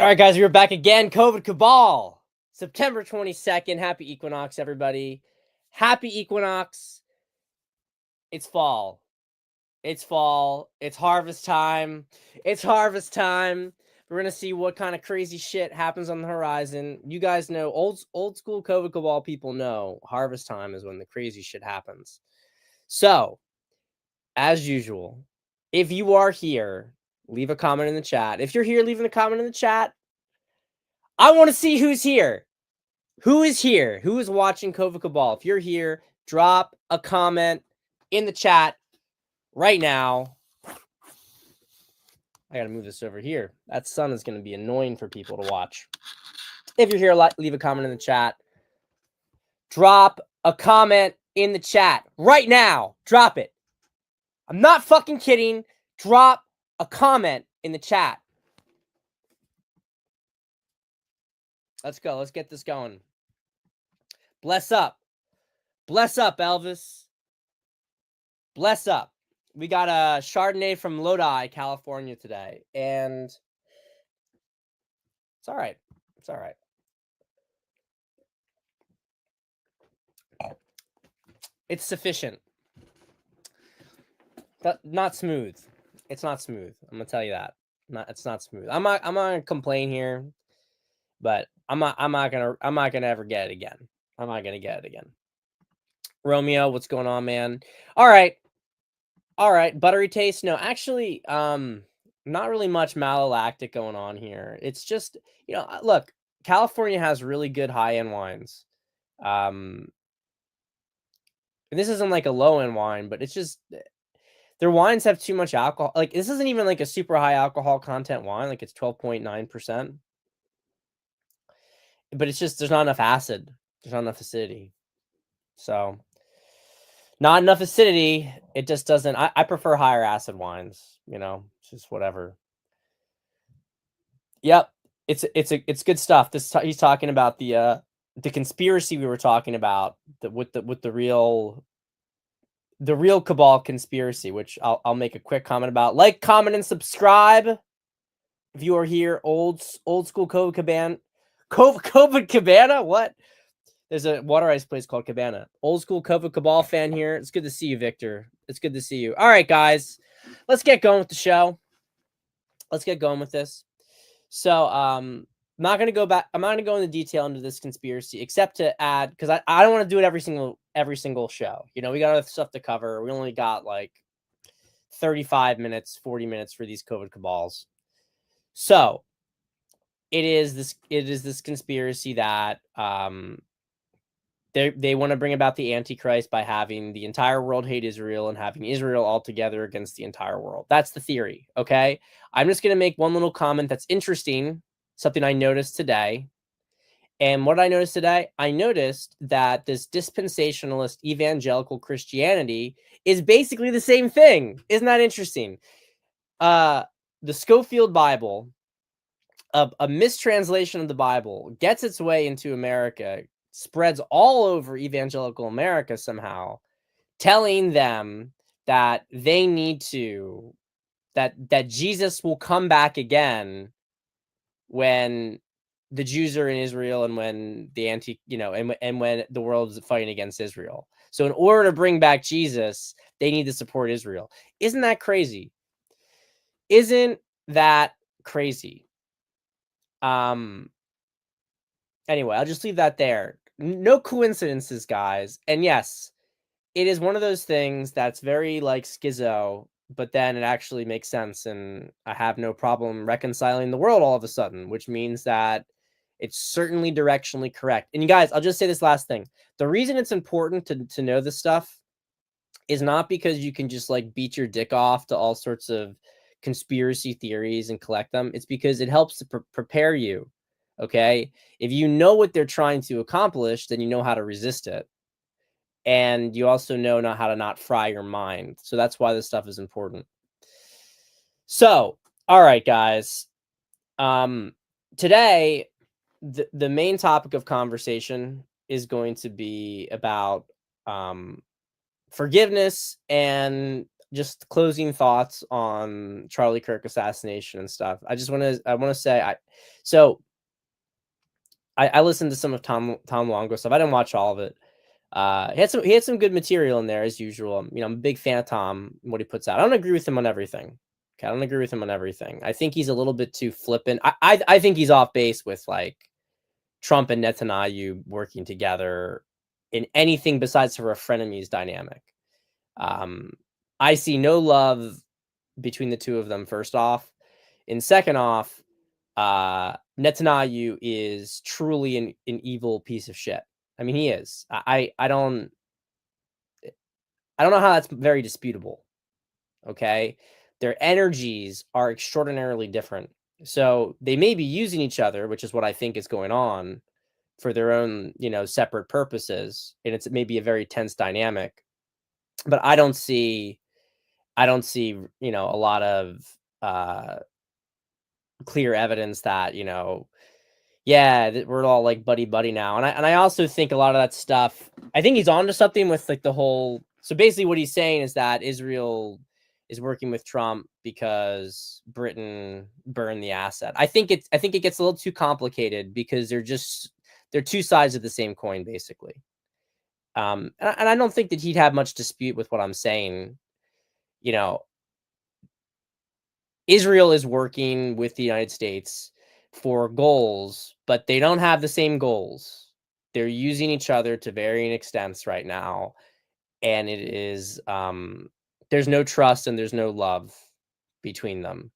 All right, guys, we're back again. COVID Cabal, September 22nd. Happy Equinox, everybody. Happy Equinox. It's fall. It's fall. It's harvest time. It's harvest time. We're going to see what kind of crazy shit happens on the horizon. You guys know, old school COVID Cabal people know harvest time is when the crazy shit happens. So, as usual, if you are here, leave a comment in the chat. If you're here, leaving a comment in the chat. I want to see who's here. Who is here? Who is watching COVID Cabal? If you're here, drop a comment in the chat right now. I got to move this over here. That sun is going to be annoying for people to watch. If you're here, leave a comment in the chat. Drop a comment in the chat right now. Drop it. I'm not fucking kidding. Drop a comment in the chat. Let's go. Let's get this going. Bless up. Bless up, Elvis. Bless up. We got a Chardonnay from Lodi, California today. And it's all right. It's all right. It's sufficient. Not smooth. It's not smooth. I'm gonna tell you that. It's not smooth. I'm not gonna complain here, but I'm not gonna ever get it again. I'm not gonna get it again. Romeo, what's going on, man? All right. Buttery taste. No, actually, not really much malolactic going on here. It's just, look, California has really good high-end wines. And this isn't like a low-end wine, but it's just their wines have too much alcohol. Like, this isn't even like a super high alcohol content wine. Like, it's 12.9%. But it's just, there's not enough acid. There's not enough acidity. So, not enough acidity. It just doesn't. I prefer higher acid wines. It's just whatever. Yep, it's good stuff. He's talking about the conspiracy we were talking about with the real Cabal conspiracy, which I'll make a quick comment about. Like, comment, and subscribe if you are here. Old school COVID Cabana. What? There's a water ice place called Cabana. Old school COVID Cabal fan here. It's good to see you, Victor. It's good to see you. All right, guys, let's get going with the show. Let's get going with this. So, I'm not going to go back. I'm not going to go into detail into this conspiracy, except to add, because I don't want to do it every single show. We got other stuff to cover. We only got like 35 minutes, 40 minutes for these COVID cabals. So it is this conspiracy that they want to bring about the Antichrist by having the entire world hate Israel and having Israel all together against the entire world. That's the theory. Okay. I'm just going to make one little comment that's interesting. Something I noticed today. And what I noticed today, I noticed that this dispensationalist evangelical Christianity is basically the same thing. Isn't that interesting? The Scofield Bible, a mistranslation of the Bible, gets its way into America, spreads all over evangelical America somehow, telling them that they need to, that Jesus will come back again when the Jews are in Israel and when the and when the world is fighting against Israel. So in order to bring back Jesus, they need to support Israel. Isn't that crazy? Isn't that crazy? Anyway, I'll just leave that there. No coincidences, guys. And yes, it is one of those things that's very like schizo, but then it actually makes sense, and I have no problem reconciling the world all of a sudden, which means that it's certainly directionally correct. And you guys, I'll just say this last thing. The reason it's important to know this stuff is not because you can just like beat your dick off to all sorts of conspiracy theories and collect them. It's because it helps to prepare you. Okay. If you know what they're trying to accomplish, then you know how to resist it. And you also know how to not fry your mind. So that's why this stuff is important. So, all right, guys. Today, the main topic of conversation is going to be about forgiveness and just closing thoughts on Charlie Kirk assassination and stuff. I want to say I listened to some of Tom Longo stuff. I didn't watch all of it. He had some good material in there as usual. You know, I'm a big fan of Tom, what he puts out. I don't agree with him on everything. Okay, I don't agree with him on everything. I think he's a little bit too flippant. I think he's off base with like Trump and Netanyahu working together in anything besides for a frenemies dynamic. I see no love between the two of them, first off. And second off, Netanyahu is truly an evil piece of shit. I mean, he is. I don't know how that's very disputable. Okay. Their energies are extraordinarily different. So they may be using each other, which is what I think is going on, for their own, you know, separate purposes. And it's maybe a very tense dynamic. But I don't see, you know, a lot of clear evidence that, you know, yeah, we're all like buddy now. And I also think a lot of that stuff, I think he's onto something with like the whole, so basically what he's saying is that Israel is working with Trump because Britain burned the asset. I think it gets a little too complicated because they're two sides of the same coin, basically. And I don't think that he'd have much dispute with what I'm saying. You know, Israel is working with the United States for goals, but they don't have the same goals. They're using each other to varying extents right now, and it is there's no trust and there's no love between them.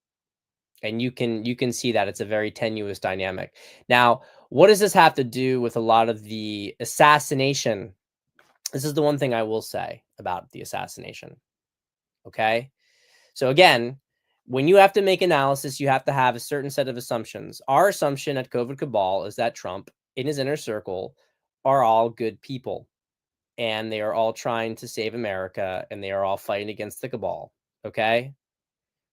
And you can see that it's a very tenuous dynamic. Now, what does this have to do with a lot of the assassination? This is the one thing I will say about the assassination. Okay? So again, when you have to make analysis, you have to have a certain set of assumptions. Our assumption at COVID Cabal is that Trump in his inner circle are all good people, and they are all trying to save America, and they are all fighting against the cabal. Okay?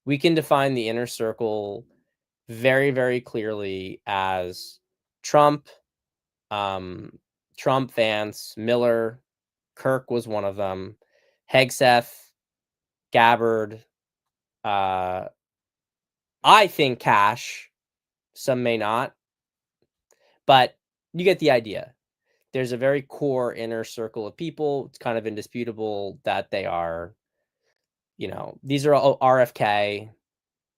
We can define the inner circle very, very clearly as Trump, Trump, Vance, Miller, Kirk was one of them, Hegseth, Gabbard, I think Cash, some may not, but you get the idea. There's a very core inner circle of people. It's kind of indisputable that they are, you know, these are all RFK.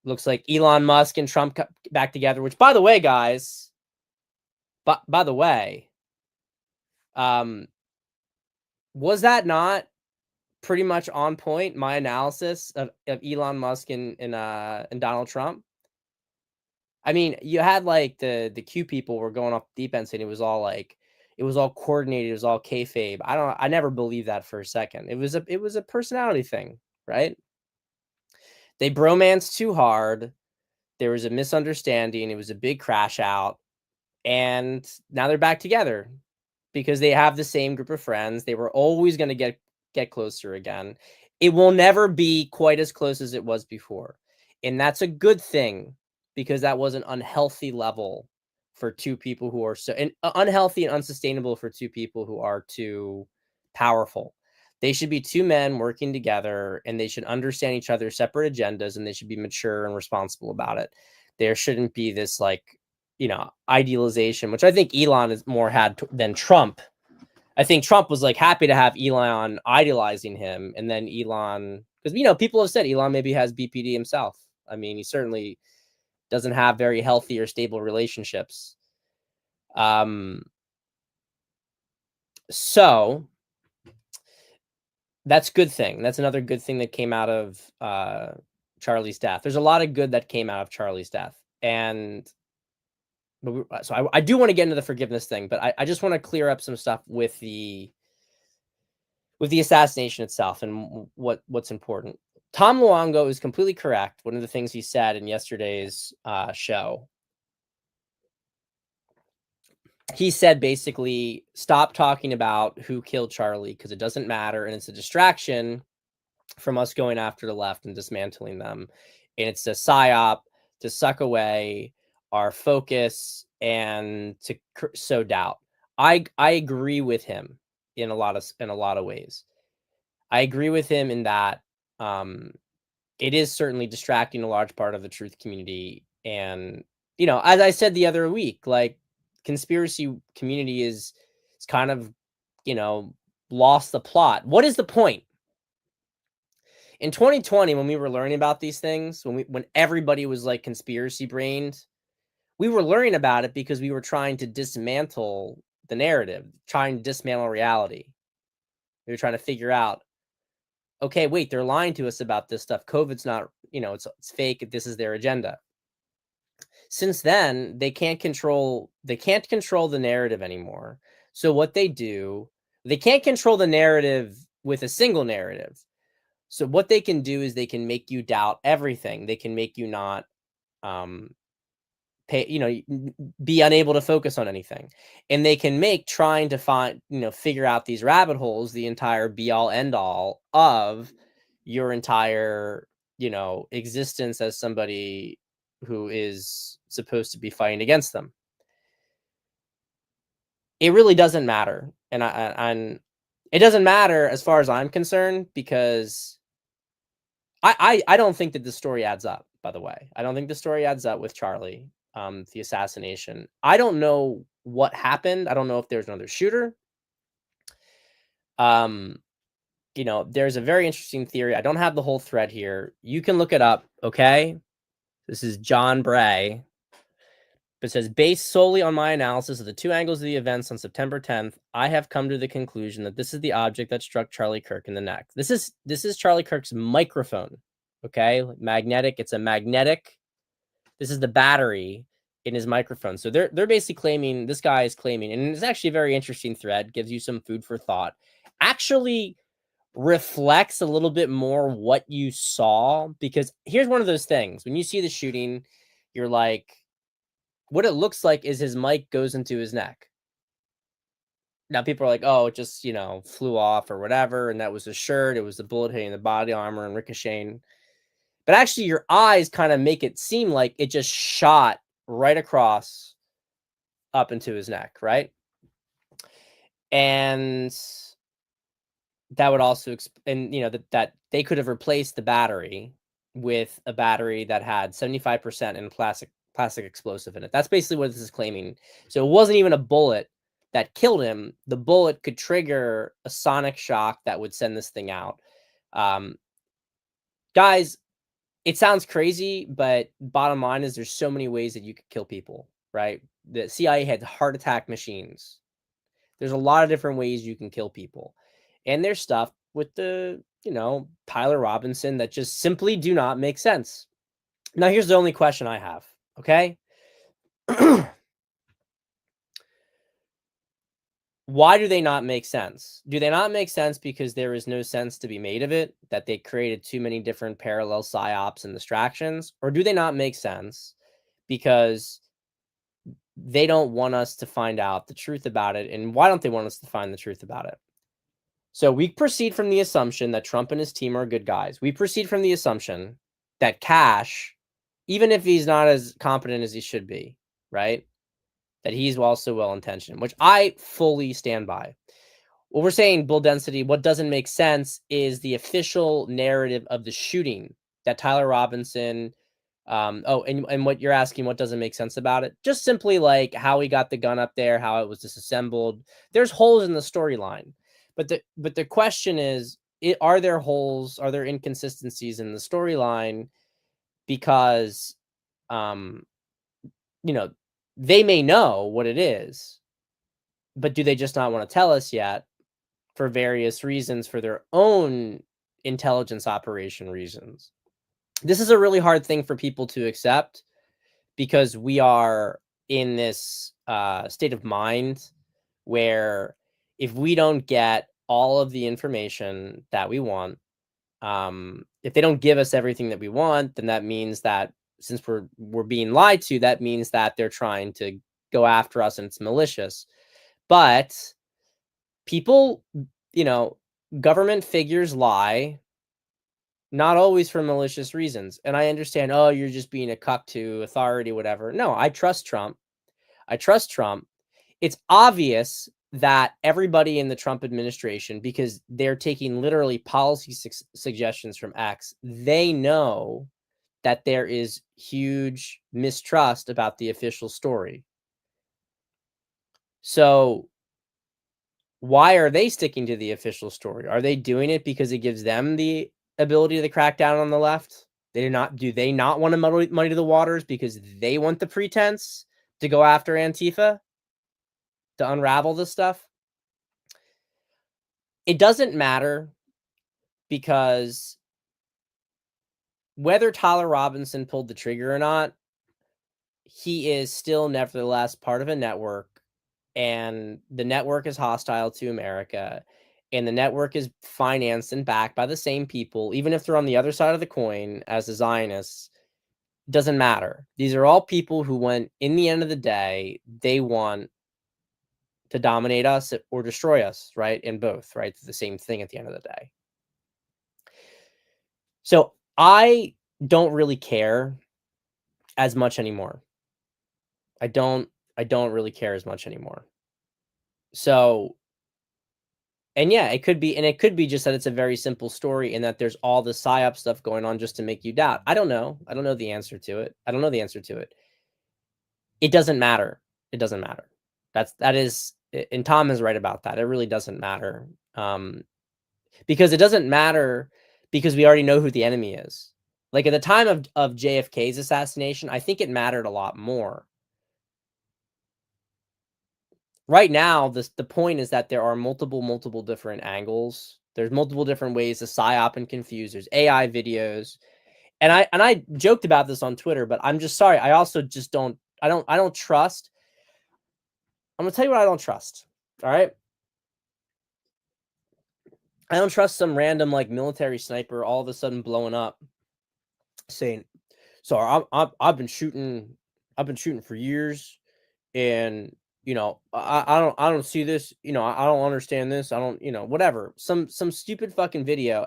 Looks like Elon Musk and Trump back together, which, by the way, guys, by the way, was that not pretty much on point, my analysis of Elon Musk and Donald Trump? I mean, you had like the Q people were going off deep end saying it was all like, it was all coordinated, it was all kayfabe. I never believed that for a second. It was a personality thing, right? They bromance too hard. There was a misunderstanding. It was a big crash out, and now they're back together because they have the same group of friends. They were always going to get closer again. It will never be quite as close as it was before, and that's a good thing, because that was an unhealthy level for two people who are so unhealthy and unsustainable for two people who are too powerful. They should be two men working together, and they should understand each other's separate agendas, and they should be mature and responsible about it. There shouldn't be this like, you know, idealization, which I think Elon is more had than Trump. I think Trump was like happy to have Elon idolizing him, and then Elon, because, you know, people have said Elon maybe has BPD himself. I mean, he certainly doesn't have very healthy or stable relationships. So that's a good thing. That's another good thing that came out of Charlie's death. There's a lot of good that came out of Charlie's death. And so I do want to get into the forgiveness thing, but I just want to clear up some stuff with the assassination itself and what's important. Tom Luongo is completely correct. One of the things he said in yesterday's show, he said basically, stop talking about who killed Charlie because it doesn't matter, and it's a distraction from us going after the left and dismantling them. And it's a psyop to suck away our focus and to sow doubt. I agree with him in a lot of ways. I agree with him in that it is certainly distracting a large part of the truth community. And, you know, as I said the other week, like, conspiracy community is kind of, you know, lost the plot. What is the point? In 2020, when we were learning about these things, when everybody was like conspiracy brained, we were learning about it because we were trying to dismantle the narrative, trying to dismantle reality. We were trying to figure out, okay, wait, they're lying to us about this stuff. COVID's not, you know, it's fake. This is their agenda. Since then, they can't control the narrative anymore. So what they do, they can't control the narrative with a single narrative. So what they can do is they can make you doubt everything. They can make you not pay, you know, be unable to focus on anything. And they can make trying to find, you know, figure out these rabbit holes the entire be all end all of your entire, you know, existence as somebody who is supposed to be fighting against them. It really doesn't matter. And it doesn't matter as far as I'm concerned, because I don't think that the story adds up, by the way. I don't think the story adds up with Charlie, the assassination. I don't know what happened. I don't know if there's another shooter. You know, there's a very interesting theory. I don't have the whole thread here. You can look it up, okay? This is John Bray. It says, based solely on my analysis of the two angles of the events on September 10th, I have come to the conclusion that this is the object that struck Charlie Kirk in the neck. This is Charlie Kirk's microphone. Okay, magnetic. It's a magnetic. This is the battery in his microphone. So they're basically claiming, this guy is claiming, and it's actually a very interesting thread, gives you some food for thought. Actually reflects a little bit more what you saw, because here's one of those things. When you see the shooting, you're like, what it looks like is his mic goes into his neck. Now people are like, oh, it just, you know, flew off or whatever, and that was a shirt. It was the bullet hitting the body armor and ricocheting. But actually, your eyes kind of make it seem like it just shot right across up into his neck, right? And that would also, and you know, that they could have replaced the battery with a battery that had 75% in plastic explosive in it. That's basically what this is claiming. So it wasn't even a bullet that killed him. The bullet could trigger a sonic shock that would send this thing out. Guys, it sounds crazy, but bottom line is there's so many ways that you could kill people, right? The CIA had heart attack machines. There's a lot of different ways you can kill people. And there's stuff with the, you know, Tyler Robinson that just simply do not make sense. Now, here's the only question I have, okay? Why do they not make sense? Do they not make sense because there is no sense to be made of it, that they created too many different parallel psyops and distractions? Or do they not make sense because they don't want us to find out the truth about it? And why don't they want us to find the truth about it? So we proceed from the assumption that Trump and his team are good guys. We proceed from the assumption that Cash, even if he's not as competent as he should be, right, that he's also well-intentioned, which I fully stand by. What we're saying, Bull Density, what doesn't make sense is the official narrative of the shooting, that Tyler Robinson, and what you're asking, what doesn't make sense about it? Just simply like how he got the gun up there, how it was disassembled. There's holes in the storyline. But the question is, are there holes? Are there inconsistencies in the storyline? Because, you know, they may know what it is, but do they just not want to tell us yet for various reasons, for their own intelligence operation reasons? This is a really hard thing for people to accept, because we are in this state of mind where if we don't get all of the information that we want, if they don't give us everything that we want, then that means that since we're being lied to, that means that they're trying to go after us and it's malicious. But people, you know, government figures lie, not always for malicious reasons. And I understand, oh, you're just being a cuck to authority, whatever. No, I trust Trump. I trust Trump. It's obvious that everybody in the Trump administration, because they're taking literally policy suggestions from X, they know that there is huge mistrust about the official story. So why are they sticking to the official story? Are they doing it because it gives them the ability to crack down on the left? Do they not want to muddy the waters because they want the pretense to go after Antifa, to unravel this stuff? It doesn't matter, because whether Tyler Robinson pulled the trigger or not, he is still nevertheless part of a network, and the network is hostile to America, and the network is financed and backed by the same people, even if they're on the other side of the coin as the Zionists. Doesn't matter. These are all people who want, in the end of the day, they want to dominate us or destroy us, right? In both, right? It's the same thing at the end of the day. So I don't really care as much anymore. I don't really care as much anymore. So, and yeah, it could be just that it's a very simple story and that there's all the psyop stuff going on just to make you doubt. I don't know. I don't know the answer to it. I don't know the answer to it. It doesn't matter. It doesn't matter. That is, and Tom is right about that. It really doesn't matter. Because it doesn't matter, because we already know who the enemy is. Like at the time of JFK's assassination, I think it mattered a lot more. Right now, the point is that there are multiple different angles. There's multiple different ways to psyop and confuse. There's AI videos. And I joked about this on Twitter, but I'm just sorry. I also just don't trust. I'm gonna tell you what I don't trust. All right. I don't trust some random like military sniper all of a sudden blowing up saying, so I've been shooting for years, and I don't see this, I don't understand this, I don't, whatever, some stupid fucking video.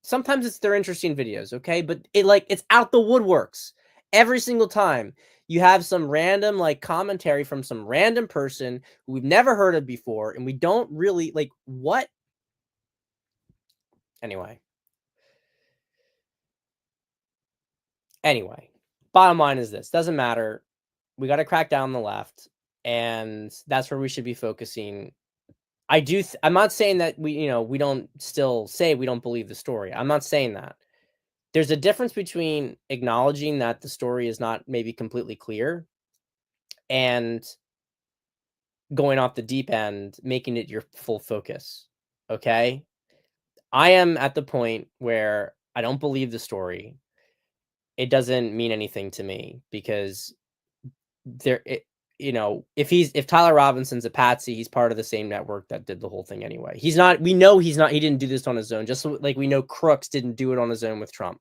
Sometimes they're interesting videos, okay, but it's out the woodworks every single time. You have some random like commentary from some random person who we've never heard of before, and we don't really like what. Anyway, bottom line is this: doesn't matter. We got to crack down on the left, and that's where we should be focusing. I'm not saying that we don't still say we don't believe the story. I'm not saying that. There's a difference between acknowledging that the story is not maybe completely clear and going off the deep end, making it your full focus. Okay? I am at the point where I don't believe the story. It doesn't mean anything to me, because there it, if Tyler Robinson's a patsy, he's part of the same network that did the whole thing anyway. He's not, we know he's not, he didn't do this on his own, just like we know Crooks didn't do it on his own with Trump.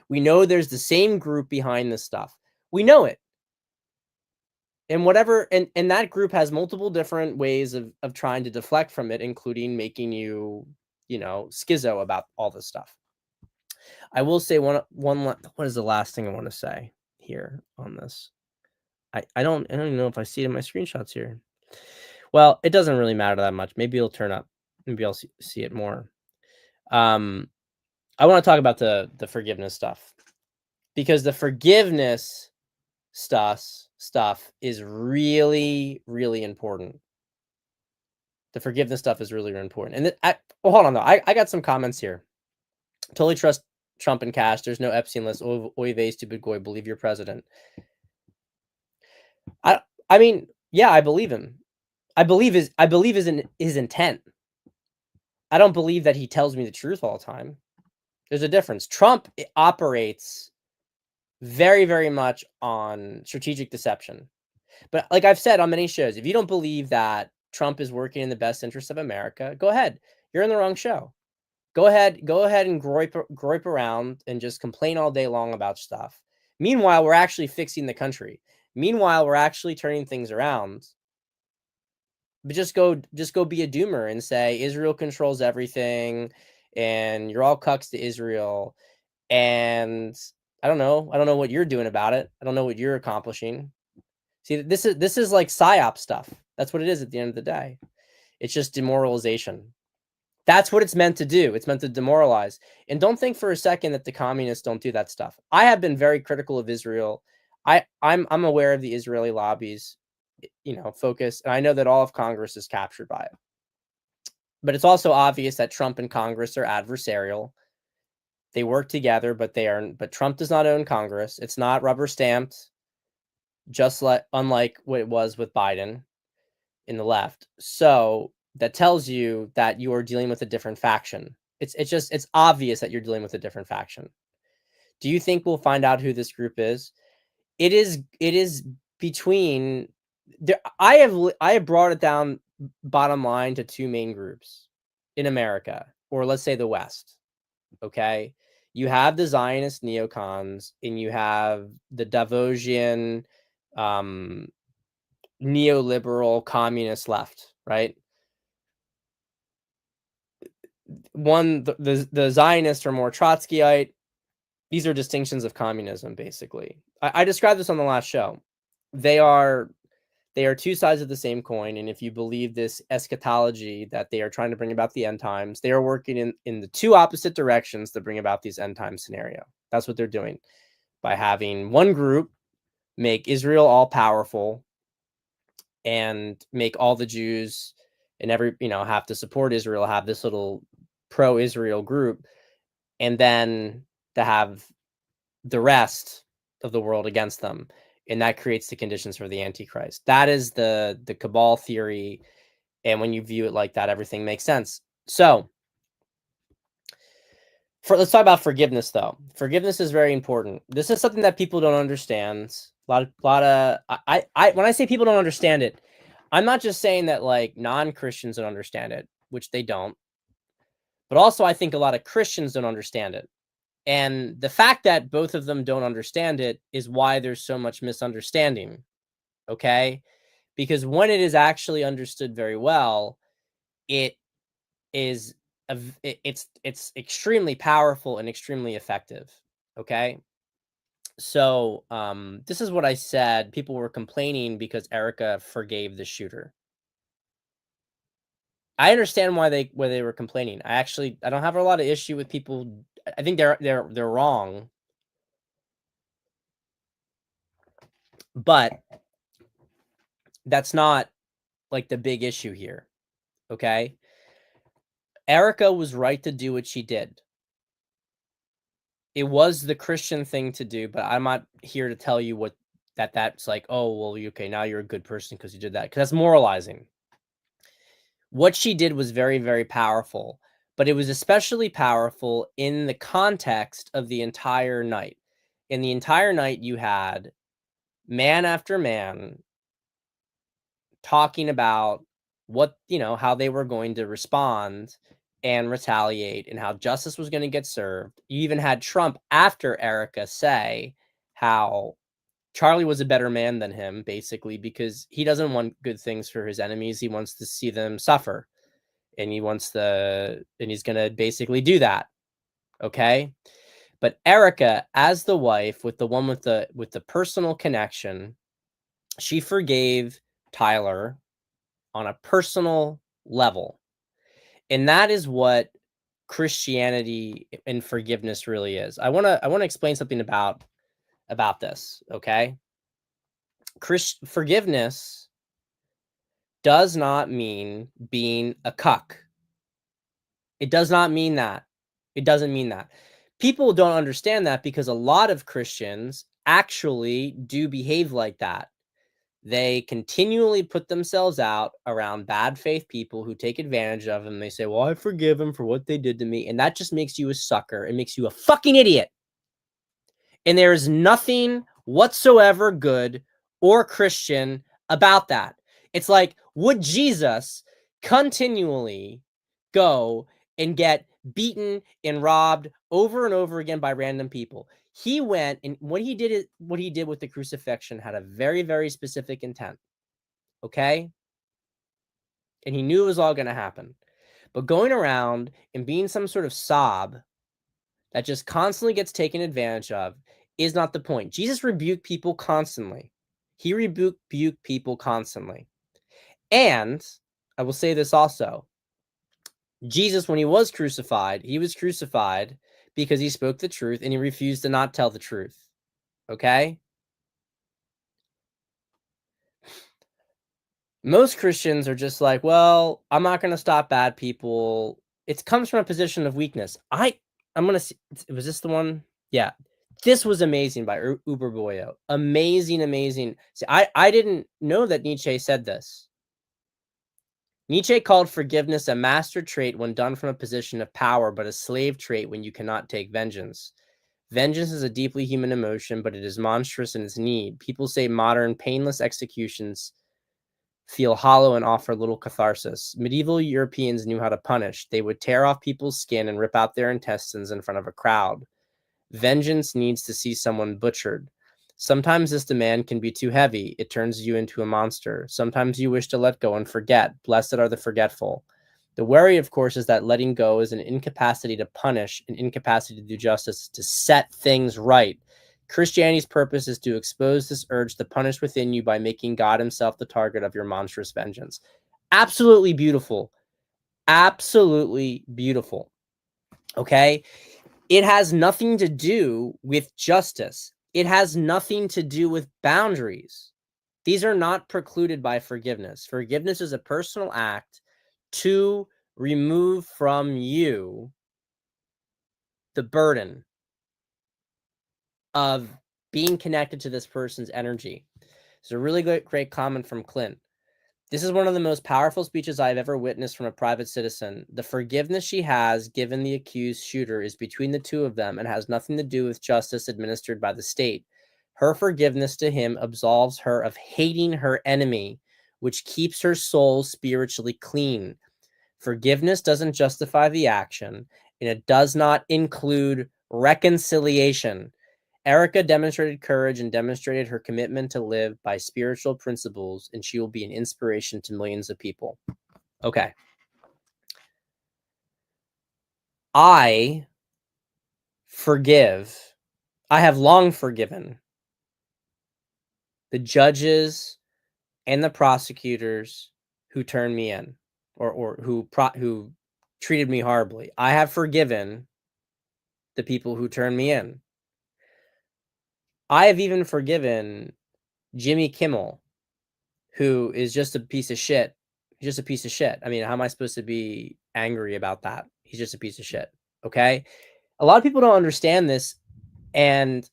We know there's the same group behind this stuff. We know it. And whatever, and that group has multiple different ways of trying to deflect from it, including making you, schizo about all this stuff. I will say what is the last thing I want to say here on this? I don't even know if I see it in my screenshots here. Well, it doesn't really matter that much. Maybe it'll turn up. Maybe I'll see it more. I want to talk about the forgiveness stuff, because the forgiveness stuff is really, really important. The forgiveness stuff is really, really important. And hold on though. I got some comments here. Totally trust Trump and Cash. There's no Epstein list. Oy vey, stupid goy. Believe your president. I mean, yeah, I believe him. I believe his intent. I don't believe that he tells me the truth all the time. There's a difference. Trump operates very, very much on strategic deception. But like I've said on many shows, if you don't believe that Trump is working in the best interest of America, go ahead. You're in the wrong show. Go ahead and grope around and just complain all day long about stuff. Meanwhile, we're actually fixing the country. Meanwhile, we're actually turning things around. But just go be a doomer and say Israel controls everything and you're all cucks to Israel. And I don't know what you're doing about it. I don't know what you're accomplishing. See, this is like psyop stuff. That's what it is at the end of the day. It's just demoralization. That's what it's meant to do. It's meant to demoralize. And don't think for a second that the communists don't do that stuff. I have been very critical of Israel. I'm aware of the Israeli lobbies, focus, and I know that all of Congress is captured by it. But it's also obvious that Trump and Congress are adversarial. They work together, but Trump does not own Congress. It's not rubber stamped, unlike what it was with Biden in the left. So that tells you that you are dealing with a different faction. It's obvious that you're dealing with a different faction. Do you think we'll find out who this group is? It is between there. I have brought it down bottom line to two main groups in America, or let's say the West. Okay. You have the Zionist neocons and you have the Davosian neoliberal communist left, right? The Zionists are more Trotskyite. These are distinctions of communism, basically. I described this on the last show. They are two sides of the same coin, and if you believe this eschatology that they are trying to bring about the end times, they are working in the two opposite directions to bring about these end time scenario. That's what they're doing by having one group make Israel all powerful and make all the Jews and have to support Israel, have this little pro-Israel group, and then to have the rest of the world against them. And that creates the conditions for the Antichrist. That is the cabal theory. And when you view it like that, everything makes sense. So let's talk about forgiveness, though. Forgiveness is very important. This is something that people don't understand. When I say people don't understand it, I'm not just saying that like non-Christians don't understand it, which they don't, but also I think a lot of Christians don't understand it. And the fact that both of them don't understand it is why there's so much misunderstanding. Okay? Because when it is actually understood very well, it is it's extremely powerful and extremely effective. Okay? So, this is what I said. People were complaining because Erica forgave the shooter. I understand why they were complaining. I don't have a lot of issue with people. I think they're wrong. But that's not like the big issue here. Okay? Erica was right to do what she did. It was the Christian thing to do, but I'm not here to tell you that's like, oh, well, okay, now you're a good person because you did that. Because that's moralizing. What she did was very, very powerful, but it was especially powerful in the context of the entire night. In the entire night, you had man after man talking about how they were going to respond and retaliate and how justice was going to get served. You even had Trump after Erica say how Charlie was a better man than him, basically, because he doesn't want good things for his enemies. He wants to see them suffer. And he's going to basically do that. Okay. But Erica, as the wife, with the one with the personal connection, she forgave Tyler on a personal level. And that is what Christianity and forgiveness really is. I want to explain something about this, okay? Forgiveness does not mean being a cuck. It does not mean that. It doesn't mean that. People don't understand that because a lot of Christians actually do behave like that. They continually put themselves out around bad faith people who take advantage of them. They say, well, I forgive them for what they did to me. And that just makes you a sucker. It makes you a fucking idiot. And there is nothing whatsoever good or Christian about that. It's like, would Jesus continually go and get beaten and robbed over and over again by random people? He went, and what he did with the crucifixion had a very, very specific intent. Okay? And he knew it was all going to happen. But going around and being some sort of sob that just constantly gets taken advantage of is not the point. Jesus rebuked people constantly. He rebuked people constantly. And I will say this also. Jesus, when he was crucified because he spoke the truth and he refused to not tell the truth. Okay? Most Christians are just like, well, I'm not going to stop bad people. It comes from a position of weakness. I'm going to see. Was this the one? Yeah. This was amazing by Uber Boyo. Amazing, amazing. See, I didn't know that Nietzsche said this. Nietzsche called forgiveness a master trait when done from a position of power, but a slave trait when you cannot take vengeance. Vengeance is a deeply human emotion, but it is monstrous in its need. People say modern painless executions feel hollow and offer little catharsis. Medieval Europeans knew how to punish. They would tear off people's skin and rip out their intestines in front of a crowd. Vengeance needs to see someone butchered. Sometimes this demand can be too heavy. It turns you into a monster. Sometimes you wish to let go and forget. Blessed are the forgetful. The worry, of course, is that letting go is an incapacity to punish, an incapacity to do justice, to set things right. Christianity's purpose is to expose this urge to punish within you by making God himself the target of your monstrous vengeance. Absolutely beautiful. Absolutely beautiful. Okay? It has nothing to do with justice. It has nothing to do with boundaries. These are not precluded by forgiveness. Forgiveness is a personal act to remove from you the burden of being connected to this person's energy. It's a really great comment from Clint. This is one of the most powerful speeches I've ever witnessed from a private citizen. The forgiveness she has given the accused shooter is between the two of them and has nothing to do with justice administered by the state. Her forgiveness to him absolves her of hating her enemy, which keeps her soul spiritually clean. Forgiveness doesn't justify the action, and it does not include reconciliation. Erica demonstrated courage and demonstrated her commitment to live by spiritual principles, and she will be an inspiration to millions of people. Okay. I forgive. I have long forgiven the judges and the prosecutors who turned me in or who treated me horribly. I have forgiven the people who turned me in. I have even forgiven Jimmy Kimmel, who is just a piece of shit. He's just a piece of shit. I mean, how am I supposed to be angry about that? He's just a piece of shit. Okay. A lot of people don't understand this. And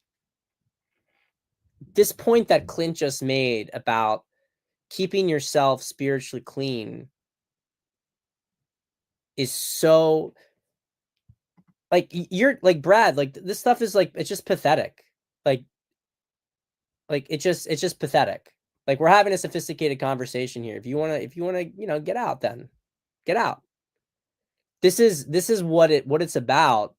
this point that Clint just made about keeping yourself spiritually clean is so like, you're like, Brad, like this stuff is like, it's just pathetic. Like it's just pathetic. Like, we're having a sophisticated conversation here. If you want to, get out, then get out. This is what it's about,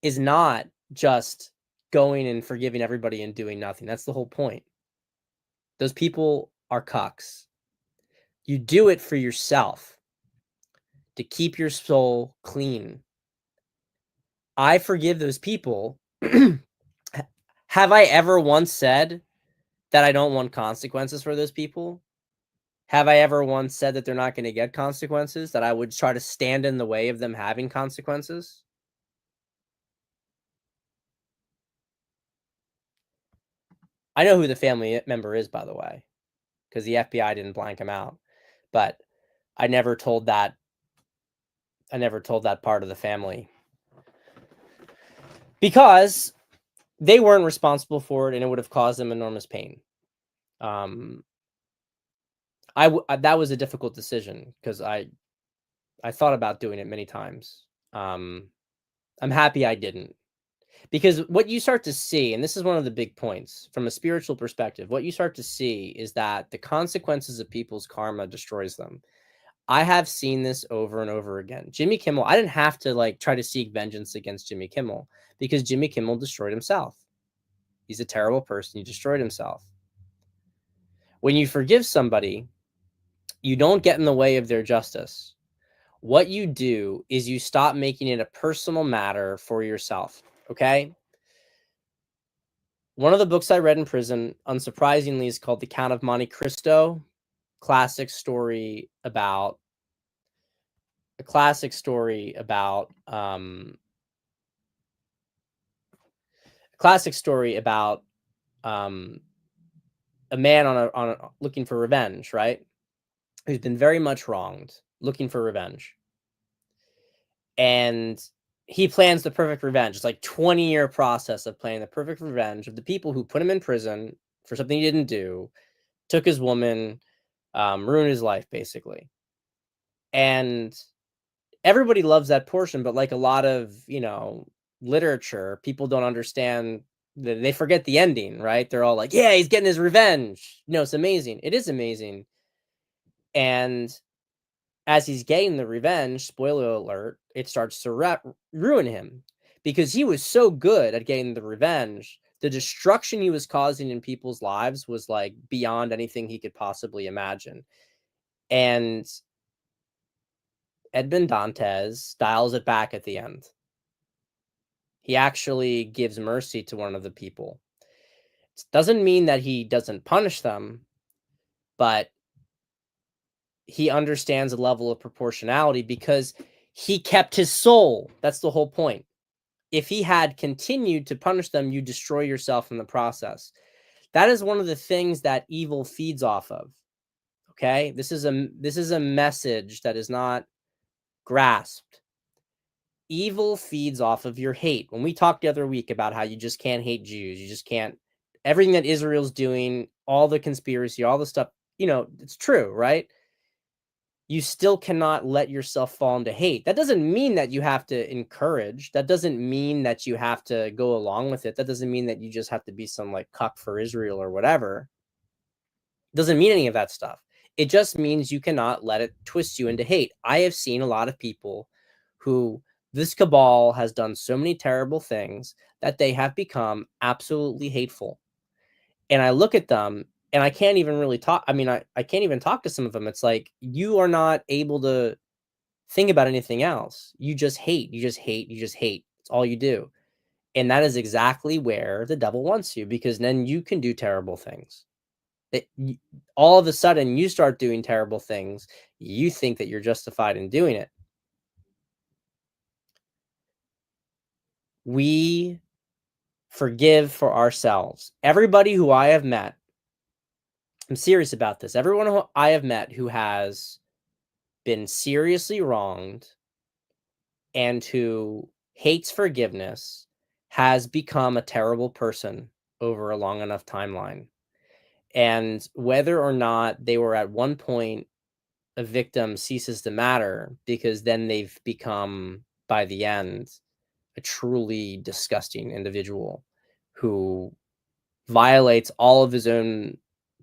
is not just going and forgiving everybody and doing nothing. That's the whole point. Those people are cucks. You do it for yourself, to keep your soul clean. I forgive those people. Have I ever once said that I don't want consequences for those people? Have I ever once said that they're not going to get consequences, that I would try to stand in the way of them having consequences? I know who the family member is, by the way, because the FBI didn't blank him out. But I never told that part of the family, because they weren't responsible for it, and it would have caused them enormous pain. That was a difficult decision, because I thought about doing it many times. I'm happy I didn't, because what you start to see, and this is one of the big points from a spiritual perspective, what you start to see is that the consequences of people's karma destroys them. I have seen this over and over again. Jimmy Kimmel, I didn't have to like try to seek vengeance against Jimmy Kimmel, because Jimmy Kimmel destroyed himself. He's a terrible person. He destroyed himself. When you forgive somebody, you don't get in the way of their justice. What you do is you stop making it a personal matter for yourself. Okay? One of the books I read in prison, unsurprisingly, is called The Count of Monte Cristo. Classic story about a classic story about classic story about a man on a looking for revenge, right? Who's been very much wronged, looking for revenge. And he plans the perfect revenge. It's like 20-year process of planning the perfect revenge of the people who put him in prison for something he didn't do, took his woman, ruined his life, basically. And everybody loves that portion, but like a lot of, literature, people don't understand that they forget the ending, right? They're all like, yeah, he's getting his revenge. It's amazing. It is amazing. And as he's getting the revenge, spoiler alert, it starts to ruin him because he was so good at getting the revenge. The destruction he was causing in people's lives was like beyond anything he could possibly imagine. And Edmond Dantes dials it back at the end. He actually gives mercy to one of the people. It doesn't mean that he doesn't punish them, but he understands a level of proportionality because he kept his soul. That's the whole point. If he had continued to punish them, you destroy yourself in the process. That is one of the things that evil feeds off of. Okay? This is a message that is not grasped. Evil feeds off of your hate. When we talked the other week about how you just can't hate Jews, you just can't, everything that Israel's doing, all the conspiracy, all the stuff, it's true, right? You still cannot let yourself fall into hate. That doesn't mean that you have to encourage. That doesn't mean that you have to go along with it. That doesn't mean that you just have to be some like cuck for Israel or whatever. It doesn't mean any of that stuff. It just means you cannot let it twist you into hate. I have seen a lot of people who this cabal has done so many terrible things that they have become absolutely hateful. And I look at them and I can't even really talk. I mean, I can't even talk to some of them. It's like, you are not able to think about anything else. You just hate, you just hate, you just hate. It's all you do. And that is exactly where the devil wants you, because then you can do terrible things. All of a sudden, you start doing terrible things. You think that you're justified in doing it. We forgive for ourselves. Everybody who I have met, I'm serious about this. Everyone who I have met who has been seriously wronged and who hates forgiveness has become a terrible person over a long enough timeline. And whether or not they were at one point a victim ceases to matter, because then they've become, by the end, a truly disgusting individual who violates all of his own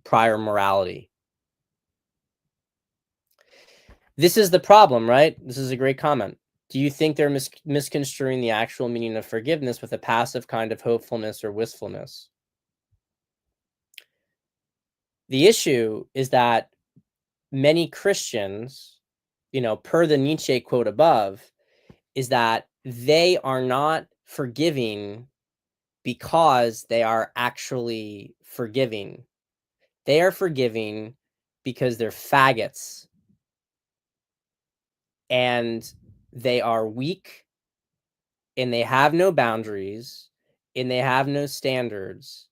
prior morality. This is the problem, right? This is a great comment. Do you think they're misconstruing the actual meaning of forgiveness with a passive kind of hopefulness or wistfulness? The issue is that many Christians, per the Nietzsche quote above, is that they are not forgiving because they are actually forgiving. They are forgiving because they're faggots and they are weak and they have no boundaries and they have no standards,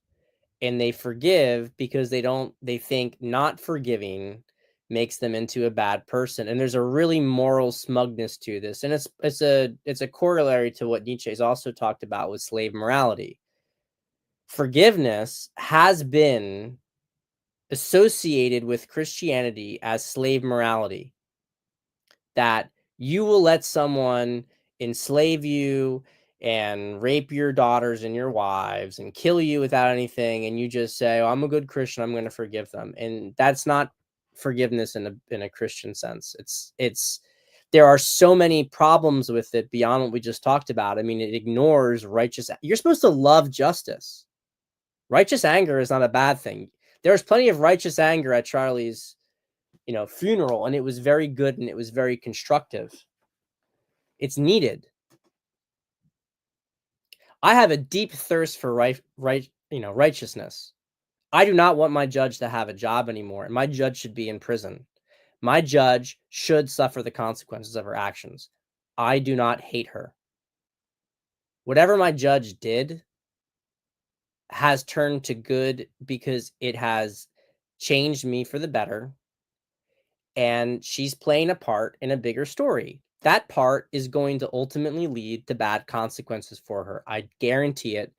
and they forgive because they think not forgiving makes them into a bad person. And there's a really moral smugness to this. And it's a corollary to what Nietzsche's also talked about with slave morality. Forgiveness has been associated with Christianity as slave morality, that you will let someone enslave you and rape your daughters and your wives and kill you without anything, and you just say, oh, I'm a good Christian, I'm going to forgive them. And that's not forgiveness in a Christian sense. It's there are so many problems with it beyond what we just talked about. I mean, it ignores righteous. You're supposed to love justice. Righteous anger is not a bad thing. There's plenty of righteous anger at Charlie's funeral, and it was very good and it was very constructive. It's needed. I have a deep thirst for righteousness. I do not want my judge to have a job anymore, and my judge should be in prison. My judge should suffer the consequences of her actions. I do not hate her. Whatever my judge did has turned to good because it has changed me for the better, and she's playing a part in a bigger story. That part is going to ultimately lead to bad consequences for her. I guarantee it.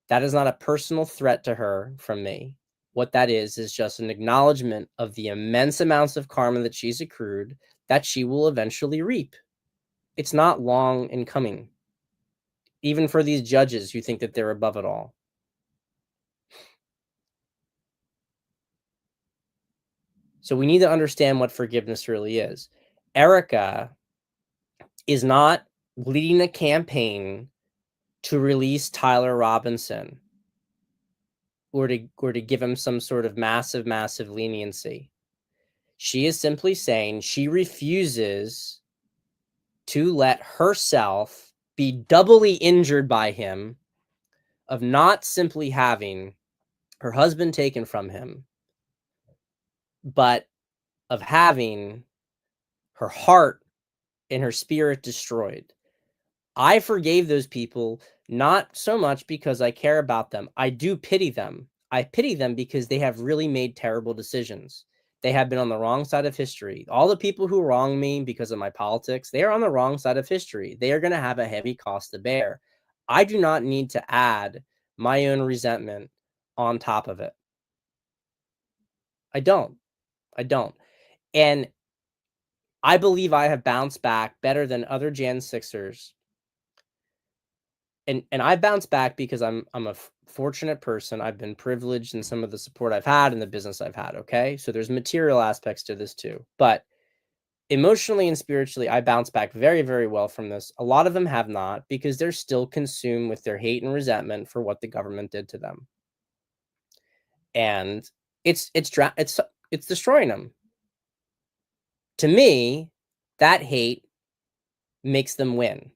That is not a personal threat to her from me. What that is just an acknowledgement of the immense amounts of karma that she's accrued that she will eventually reap. It's not long in coming, even for these judges who think that they're above it all. So we need to understand what forgiveness really is. Erica is not leading a campaign to release Tyler Robinson or to give him some sort of massive leniency. She is simply saying she refuses to let herself be doubly injured by him of not simply having her husband taken from him, but of having her heart and her spirit destroyed. I forgave those people not so much because I care about them. I do pity them. I pity them because they have really made terrible decisions. They have been on the wrong side of history. All the people who wrong me because of my politics, they are on the wrong side of history. They are going to have a heavy cost to bear. I do not need to add my own resentment on top of it. I don't. I don't. And I believe I have bounced back better than other Jan Sixers. And I bounce back because I'm a fortunate person. I've been privileged in some of the support I've had and the business I've had, okay? So there's material aspects to this too. But emotionally and spiritually, I bounce back very, very well from this. A lot of them have not because they're still consumed with their hate and resentment for what the government did to them. And it's destroying them. To me, that hate makes them win.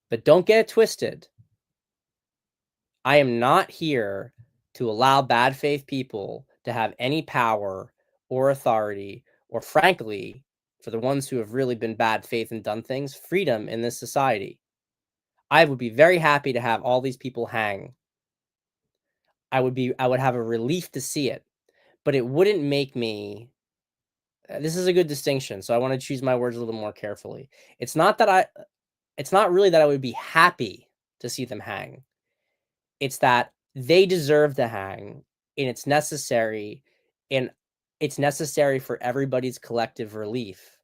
But don't get it twisted. I am not here to allow bad faith people to have any power or authority, or frankly, for the ones who have really been bad faith and done things, freedom in this society. I would be very happy to have all these people hang. I would have a relief to see it, but it wouldn't make me. This is a good distinction, so I want to choose my words a little more carefully. It's not really that I would be happy to see them hang. It's that they deserve to hang, and it's necessary for everybody's collective relief.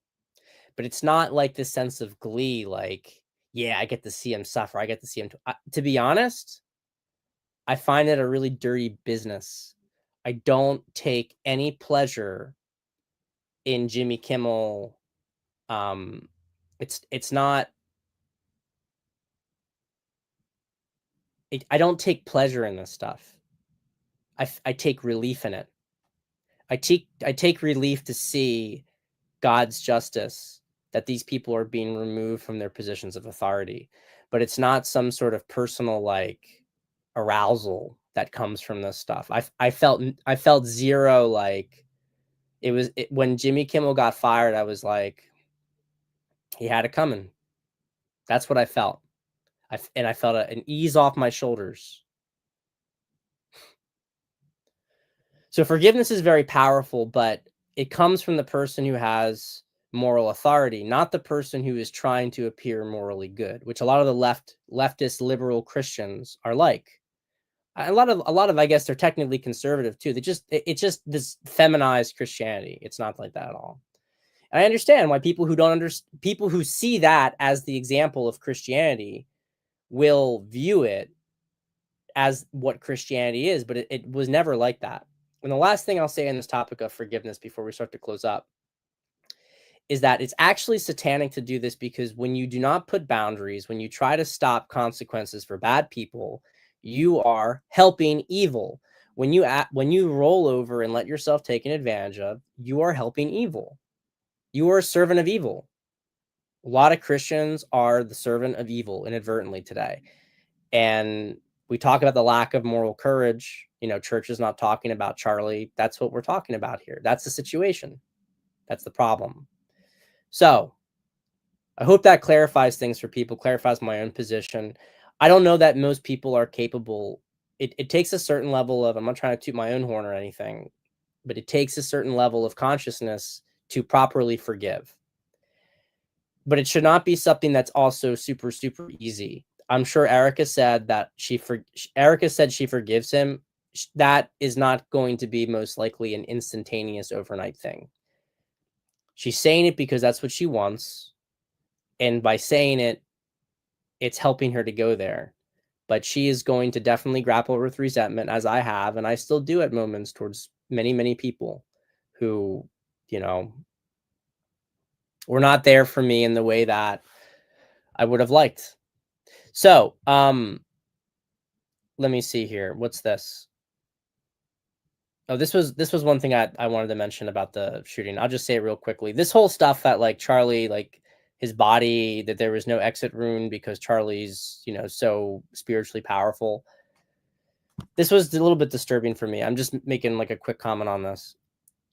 But it's not like this sense of glee, like, yeah, I get to see him suffer. I get to see him. To be honest, I find it a really dirty business. I don't take any pleasure in Jimmy Kimmel. It's not. I don't take pleasure in this stuff. I take relief in it. I take relief to see God's justice, that these people are being removed from their positions of authority. But it's not some sort of personal like arousal that comes from this stuff. I felt zero like when Jimmy Kimmel got fired, I was like, he had it coming. That's what I felt. I felt an ease off my shoulders. So forgiveness is very powerful, but it comes from the person who has moral authority, not the person who is trying to appear morally good, which a lot of the leftist liberal Christians are like. A lot of I guess they're technically conservative too. It's just this feminized Christianity. It's not like that at all. And I understand why people who see that as the example of Christianity will view it as what Christianity is, but it was never like that. And the last thing I'll say on this topic of forgiveness before we start to close up is that it's actually satanic to do this, because when you do not put boundaries, when you try to stop consequences for bad people, you are helping evil. When you roll over and let yourself taken advantage of, you are helping evil. You are a servant of evil. A lot of Christians are the servant of evil inadvertently today. And We talk about the lack of moral courage. You know, church is not talking about Charlie. That's what we're talking about here. That's the situation. That's the problem. So I hope that clarifies things for people, clarifies my own position. I don't know that most people are capable. It takes a certain level of, I'm not trying to toot my own horn or anything, but it takes a certain level of consciousness to properly forgive. But it should not be something that's also super, super easy. I'm sure Erica said that Erica said she forgives him. That is not going to be most likely an instantaneous overnight thing. She's saying it because that's what she wants. And by saying it, it's helping her to go there. But she is going to definitely grapple with resentment, as I have, and I still do at moments, towards many, many people who, you know, were not there for me in the way that I would have liked. So, let me see here. What's this? Oh, this was one thing I wanted to mention about the shooting. I'll just say it real quickly. This whole stuff that, like, Charlie, like, his body, that there was no exit wound because Charlie's, you know, so spiritually powerful. This was a little bit disturbing for me. I'm just making like a quick comment on this.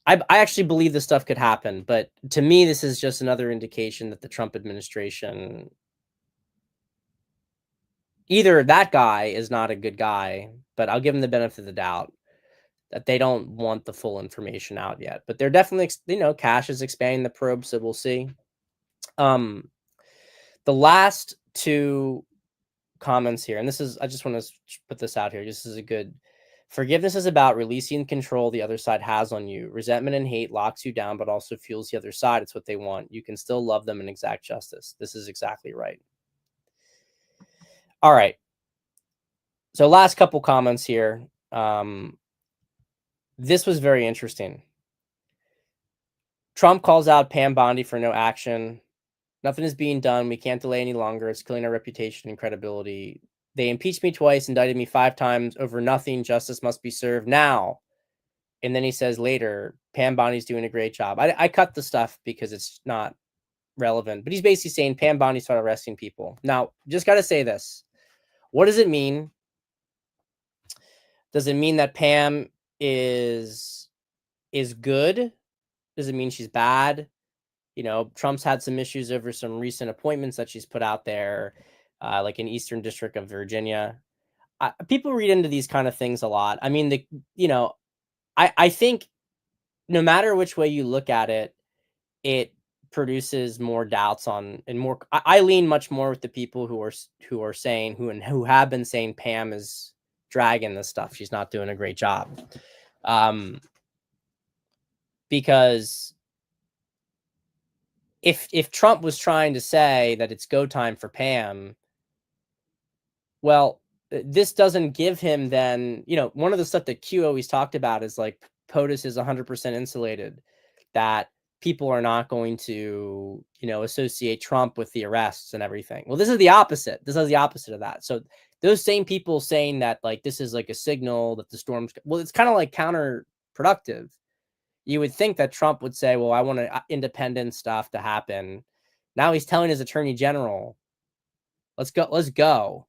I actually believe this stuff could happen, but to me, this is just another indication that the Trump administration, either that guy is not a good guy, but I'll give him the benefit of the doubt that they don't want the full information out yet. But they're definitely, you know, Cash is expanding the probe, so we'll see. The last two comments here, and this is, I just want to put this out here. This is a good. Forgiveness is about releasing control the other side has on you. Resentment and hate locks you down, but also fuels the other side. It's what they want. You can still love them and exact justice. This is exactly right. All right. So last couple comments here. This was very interesting. Trump calls out Pam Bondi for no action. Nothing is being done. We can't delay any longer. It's killing our reputation and credibility. They impeached me twice, indicted me 5 times over nothing. Justice must be served now. And then he says later, Pam Bondi's doing a great job. I cut the stuff because it's not relevant, but he's basically saying Pam Bondi started arresting people. Now, just got to say this. What does it mean? Does it mean that Pam is good? Does it mean she's bad? You know, Trump's had some issues over some recent appointments that she's put out there, like in Eastern District of Virginia. People read into these kind of things a lot. I mean, I think no matter which way you look at it, it produces more doubts on, and more. I lean much more with the people who are saying, who have been saying Pam is dragging this stuff. She's not doing a great job, because if Trump was trying to say that it's go time for Pam, well, this doesn't give him then, you know, one of the stuff that Q always talked about is like POTUS is 100% insulated, that people are not going to, you know, associate Trump with the arrests and everything. Well, this is the opposite. This is the opposite of that. So those same people saying that, like, this is like a signal that the storm's, well, it's kind of like counterproductive. You would think that Trump would say, well, I want independent stuff to happen. Now he's telling his attorney general, let's go.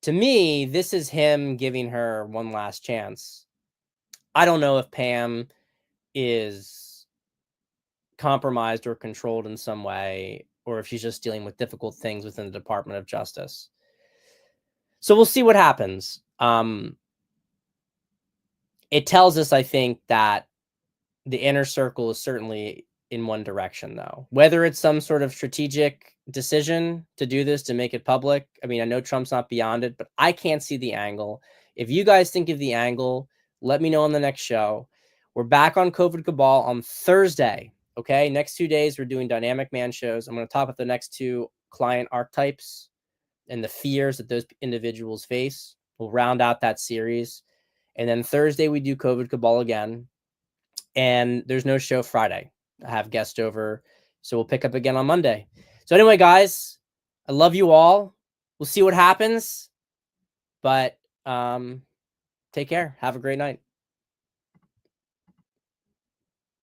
To me, this is him giving her one last chance. I don't know if Pam is compromised or controlled in some way, or if she's just dealing with difficult things within the Department of Justice. So we'll see what happens. It tells us, I think, that the inner circle is certainly in one direction, though. Whether it's some sort of strategic decision to do this, to make it public. I mean, I know Trump's not beyond it, but I can't see the angle. If you guys think of the angle, let me know on the next show. We're back on COVID Cabal on Thursday. Okay, next 2 days, we're doing Dynamic Man shows. I'm going to talk about the next 2 client archetypes and the fears that those individuals face. We'll round out that series. And then Thursday, we do COVID Cabal again. And there's no show Friday. I have guests over, so we'll pick up again on Monday. So anyway, guys, I love you all. We'll see what happens, but take care. Have a great night.